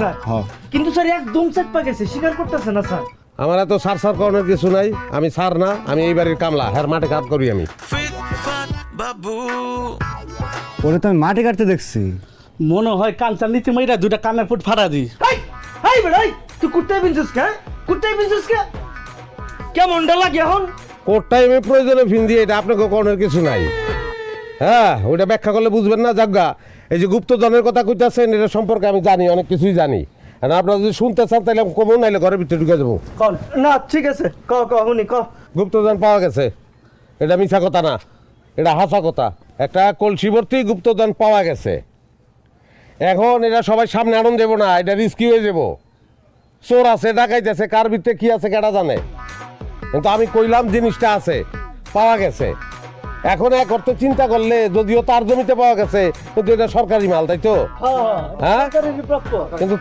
Sir কিন্তু sir একদম চেপা গেছে স্বীকার করতেছে না স্যার। আমার এত সার সার করানোর কিছু নাই, আমি সার না, আমি এই বাড়ির কামলা, হ্যাঁ মাঠে কাজ করি আমি। ওরে তো আমি মাঠে কাটতে দেখছি। মনে হয় কাঞ্চার নিচে মাইরা দুইটা কানের ফুট ফাড়া দি। হাই হাই বেড়াই তুই কুত্তায় বিনছিস কে? কুত্তায় বিনছিস কে? কেমনটা লাগে এখন? কোট টাইমে প্রয়োজনে ফিন দিয়ে এটা আপনাকে করানোর কিছু নাই। হ্যাঁ ওইটা ব্যাখ্যা করলে বুঝবেন না। জাগা এই যে গুপ্তধনের কথা কইতাছেন, এটা সম্পর্কে আমি জানি, অনেক কিছুই জানি। আর আপনারা যদি শুনতে চান তাহলে কমন নাইলে ঘরের ভিতরে ঢুকে যাবো। না ঠিক আছে ক ক হুনি ক। গুপ্তধন পাওয়া গেছে, এটা মিছা কথা না, এটা হাসা কথা। একটা কলসি ভর্তি গুপ্তধন পাওয়া গেছে। এখন এটা সবাই সামনে আনন্দ দেবো না, এটা রিস্কি হয়ে যাবো। চোর আছে, ডাকাইতেছে, কার ভিতরে কি আছে কেটা জানে। কিন্তু আমি কইলাম জিনিসটা আছে, পাওয়া গেছে। এখন এক অর্থে চিন্তা করলে যদিও তার জমিতে পাওয়া গেছে, কিন্তু এটা সরকারি মাল, তাই তো? হ্যাঁ কিন্তু